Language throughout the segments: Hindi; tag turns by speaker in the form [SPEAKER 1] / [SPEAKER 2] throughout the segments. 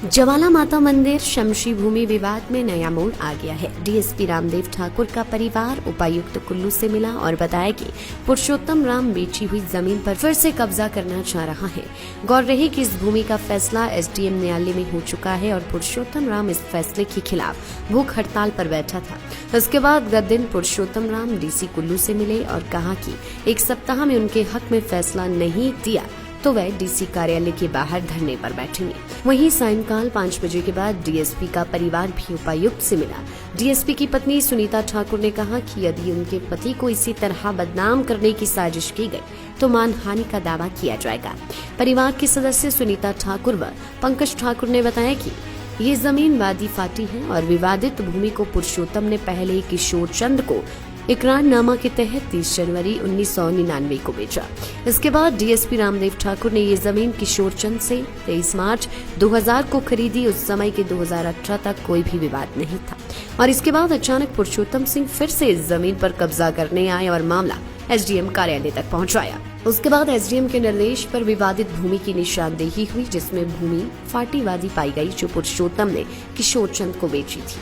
[SPEAKER 1] ज्वाला माता मंदिर शमशी भूमि विवाद में नया मोड़ आ गया है। डीएसपी रामदेव ठाकुर का परिवार उपायुक्त कुल्लू से मिला और बताया कि पुरुषोत्तम राम बेची हुई जमीन पर फिर से कब्जा करना चाह रहा है। गौर रहे कि इस भूमि का फैसला एसडीएम न्यायालय में हो चुका है और पुरुषोत्तम राम इस फैसले के खिलाफ भूख हड़ताल पर बैठा था। इसके बाद गत दिन पुरुषोत्तम राम डीसी कुल्लू से मिले और कहा कि एक सप्ताह में उनके हक में फैसला नहीं दिया तो वह डीसी कार्यालय के बाहर धरने पर बैठेंगे। वहीं सायंकाल 5 बजे के बाद डीएसपी का परिवार भी उपायुक्त से मिला। डीएसपी की पत्नी सुनीता ठाकुर ने कहा कि यदि उनके पति को इसी तरह बदनाम करने की साजिश की गई तो मानहानि का दावा किया जाएगा। परिवार के सदस्य सुनीता ठाकुर व पंकज ठाकुर ने बताया कि ये जमीन वादी फाटी है और विवादित भूमि को पुरुषोत्तम ने पहले किशोर चंद को इकरारनामा के तहत 30 जनवरी 1999 को बेचा। इसके बाद डीएसपी रामदेव ठाकुर ने ये जमीन किशोर चंद से 23 मार्च 2000 को खरीदी। उस समय के 2018 तक कोई भी विवाद नहीं था और इसके बाद अचानक पुरुषोत्तम सिंह फिर से इस जमीन पर कब्जा करने आए और मामला एसडीएम कार्यालय तक पहुंचाया। उसके बाद एसडीएम के निर्देश पर विवादित भूमि की निशानदेही हुई, जिसमें भूमि फाटीवादी पाई गई जो पुरुषोत्तम ने किशोर चंद को बेची थी।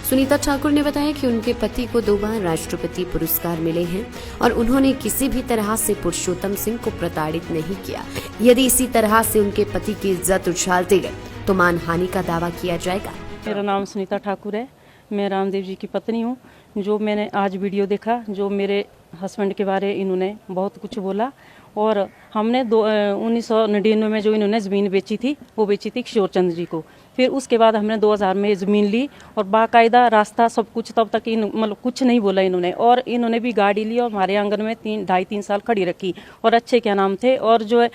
[SPEAKER 1] सुनीता ठाकुर ने बताया कि उनके पति को 2 बार राष्ट्रपति पुरस्कार मिले हैं और उन्होंने किसी भी तरह से पुरुषोत्तम सिंह को प्रताड़ित नहीं किया। यदि इसी तरह से उनके पति की इज्जत उछालते गए तो मानहानि का दावा किया जाएगा।
[SPEAKER 2] मेरा नाम सुनीता ठाकुर है, मैं रामदेव जी की पत्नी हूँ। जो मैंने आज वीडियो देखा, जो मेरे हस्बैंड के बारे इन्होंने बहुत कुछ बोला और हमने 1999 में जो इन्होंने ज़मीन बेची थी वो बेची थी किशोर चंद जी को। फिर उसके बाद हमने 2000 में ज़मीन ली और बाकायदा रास्ता सब कुछ, तब तक मतलब कुछ नहीं बोला इन्होंने। और इन्होंने भी गाड़ी ली और हमारे आंगन में 2.5-3 साल खड़ी रखी और अच्छे क्या नाम थे। और जो है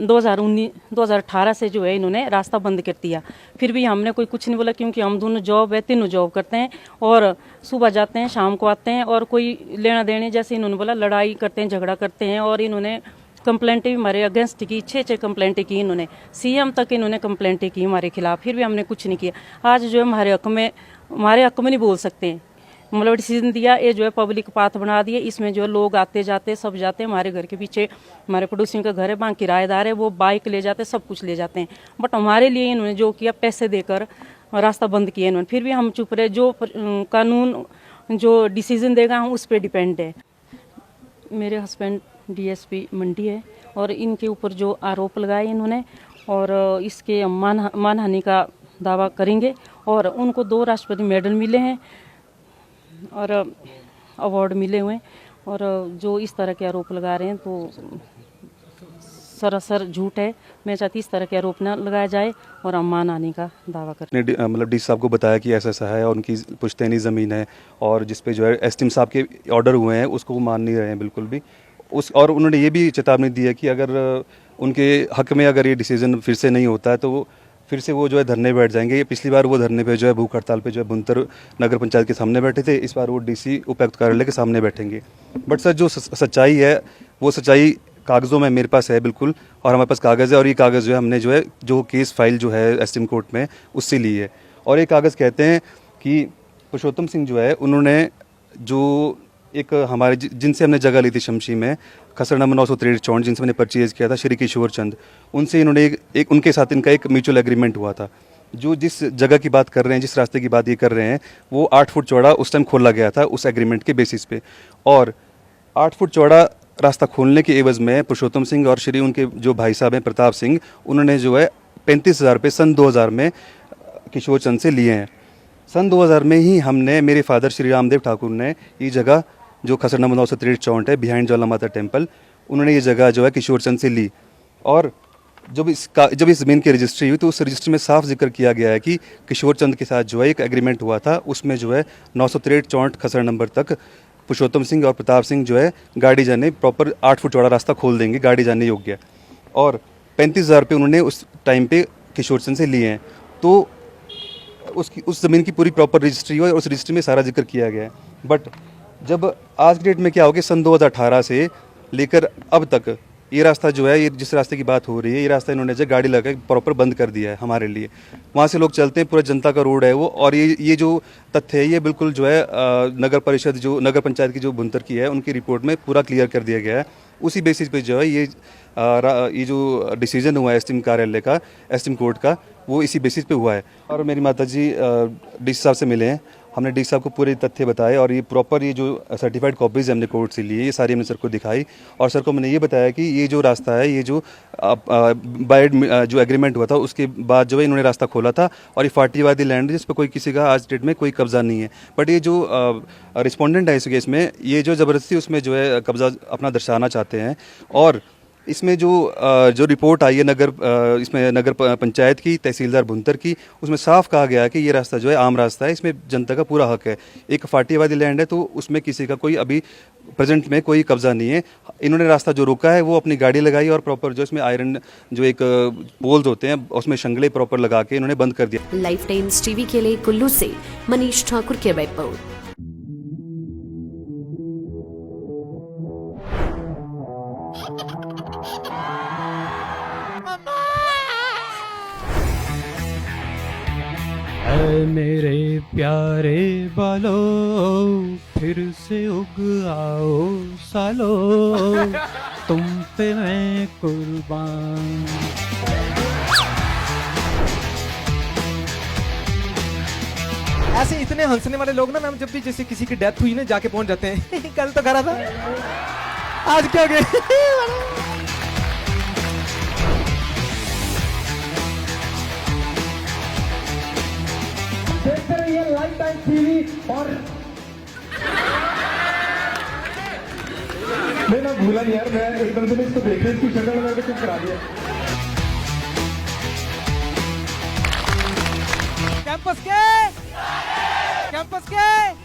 [SPEAKER 2] 2018 से जो है इन्होंने रास्ता बंद कर दिया। फिर भी हमने कोई कुछ नहीं बोला, क्योंकि हम दोनों तीनों जॉब करते हैं और सुबह जाते हैं शाम को आते हैं और कोई लेना देने, जैसे इन्होंने बोला, लड़ाई करते हैं, झगड़ा करते हैं। और इन्होंने कंप्लेंटें भी हमारे अगेंस्ट की, 6 कंप्लेंटें की इन्होंने, सीएम तक इन्होंने कंप्लेंटें की हमारे खिलाफ। फिर भी हमने कुछ नहीं किया। आज जो है हमारे हक में नहीं बोल सकते, मतलब डिसीजन दिया, ये जो है पब्लिक पाथ बना दिए। इसमें जो है लोग आते जाते सब जाते हैं। हमारे घर के पीछे हमारे पड़ोसियों का घर है, वहाँ किराएदार है, वो बाइक ले जाते, सब कुछ ले जाते हैं। बट हमारे लिए इन्होंने जो किया, पैसे देकर रास्ता बंद किया इन्होंने। फिर भी हम चुप रहे। जो कानून जो डिसीजन देगा हम उस पर डिपेंड है। मेरे हस्बैंड डीएसपी मंडी है और इनके ऊपर जो आरोप लगाए इन्होंने, और इसके मानहानि का दावा करेंगे। और उनको 2 राष्ट्रपति मेडल मिले हैं और अवार्ड मिले हुए हैं। और जो इस तरह के आरोप लगा रहे हैं तो सरासर झूठ है। मैं चाहती इस तरह के आरोप न लगाया जाए और हम मानहानि का दावा करते हैं।
[SPEAKER 3] मतलब डी साहब को बताया कि ऐसा ऐसा है और उनकी पुश्तैनी ज़मीन है और जिस पे जो है एसडीएम साहब के ऑर्डर हुए हैं उसको वो मान नहीं रहे हैं बिल्कुल भी। और उन्होंने ये भी चेतावनी दी है कि अगर उनके हक में अगर ये डिसीजन फिर से नहीं होता है तो फिर से वो जो है धरने बैठ जाएंगे। पिछली बार वो धरने पे जो है भूख हड़ताल पे जो है बुनतर नगर पंचायत के सामने बैठे थे, इस बार वो डीसी उपायुक्त कार्यालय के सामने बैठेंगे। बट सर, जो सच्चाई है वो सच्चाई कागज़ों में मेरे पास है बिल्कुल, और हमारे पास कागज़ है और ये कागज़ जो है हमने जो है जो केस फाइल जो है एसडीएम कोर्ट में उससे ली है। और ये कागज़ कहते हैं कि पुरुषोत्तम सिंह जो है उन्होंने जो एक हमारे जिनसे हमने जगह ली थी शमशी में, खसर नंबर 963 जिनसे मैंने परचेज किया था, श्री किशोर चंद, उनसे इन्होंने एक उनके साथ इनका एक म्यूचुअल एग्रीमेंट हुआ था। जो जिस जगह की बात कर रहे हैं, जिस रास्ते की बात ये कर रहे हैं, वो 8 फुट चौड़ा उस टाइम खोला गया था उस एग्रीमेंट के बेसिस पे। और 8 फुट चौड़ा रास्ता खोलने के एवज में पुरुषोत्तम सिंह और श्री उनके जो भाई साहब हैं प्रताप सिंह, उन्होंने जो है 35,000 रुपये सन 2000 में किशोर चंद से लिए हैं। सन 2000 में ही हमने, मेरे फादर श्री रामदेव ठाकुर ने ये जगह जो खसर नंबर 963 है बिहाइंड ज्वाला माता टेम्पल, उन्होंने ये जगह जो है किशोर चंद से ली। और जब इस ज़मीन की रजिस्ट्री हुई तो उस रजिस्ट्री में साफ जिक्र किया गया है कि किशोर चंद के साथ जो है एक एग्रीमेंट हुआ था, उसमें जो है 963 खसर नंबर तक पुरुषोत्तम सिंह और प्रताप सिंह जो है गाड़ी जाने प्रॉपर 8 फुट चौड़ा रास्ता खोल देंगे गाड़ी जाने योग्य। और 35,000 रुपये उन्होंने उस टाइम पे किशोर चंद से लिए हैं। तो उस ज़मीन की पूरी प्रॉपर रजिस्ट्री हुई और उस रजिस्ट्री में सारा जिक्र किया गया है। बट जब आज की डेट में क्या हो गया, सन 2018 से लेकर अब तक ये रास्ता जो है, ये जिस रास्ते की बात हो रही है, ये रास्ता इन्होंने जो गाड़ी लगा के प्रॉपर बंद कर दिया है हमारे लिए। वहाँ से लोग चलते हैं, पूरा जनता का रोड है वो। और ये जो तथ्य है ये बिल्कुल जो है नगर परिषद जो नगर पंचायत की जो बुनतर की है उनकी रिपोर्ट में पूरा क्लियर कर दिया गया है। उसी बेसिस पे जो है ये ये जो डिसीजन हुआ है एसटीएम कार्यालय का, एसटीएम कोर्ट का, वो इसी बेसिस पे हुआ है। और मेरी माता जी डीसी साहब से मिले हैं, हमने डीसी साहब को पूरे तथ्य बताए और ये प्रॉपर ये जो सर्टिफाइड कॉपीज़ हमने कोर्ट से लिए, ये सारी हमने सर को दिखाई और सर को मैंने ये बताया कि ये जो रास्ता है, ये जो बाय जो एग्रीमेंट हुआ था उसके बाद जो है इन्होंने रास्ता खोला था और ये फाटीवादी लैंड है जिस पर कोई किसी का आज डेट में कोई कब्जा नहीं है। बट ये जो रिस्पोंडेंट है इस केस में, ये जो ज़बरदस्ती उसमें जो है कब्जा अपना दर्शाना चाहते हैं। और इसमें जो रिपोर्ट आई है इसमें नगर पंचायत की, तहसीलदार भुंतर की, उसमें साफ कहा गया है कि ये रास्ता जो है आम रास्ता है, इसमें जनता का पूरा हक है। एक फाटीवादी लैंड है तो उसमें किसी का कोई अभी प्रेजेंट में कोई कब्जा नहीं है। इन्होंने रास्ता जो रोका है वो अपनी गाड़ी लगाई और प्रॉपर जो इसमें आयरन जो एक पोल्स होते हैं उसमें शंगले प्रॉपर लगा के इन्होंने बंद कर दिया।
[SPEAKER 1] लाइफ टाइम्स टीवी के लिए कुल्लू से मनीष ठाकुर की रिपोर्ट।
[SPEAKER 4] ऐ मेरे प्यारे बालों, फिर से उग आओ सालो, तुम पे मैं कुर्बान।
[SPEAKER 5] ऐसे इतने हंसने वाले लोग ना मैम, जब भी जैसे किसी की डेथ हुई ना जाके पहुंच जाते हैं कल तो करा था, आज क्या हो गया। देखते रहिए लाइफ टाइम टीवी। और मैं ना भूला नहीं यार, मैं एकदम से इसको देखे, इसकी शक्ल में मैंने कुछ करा दिया। कैंपस के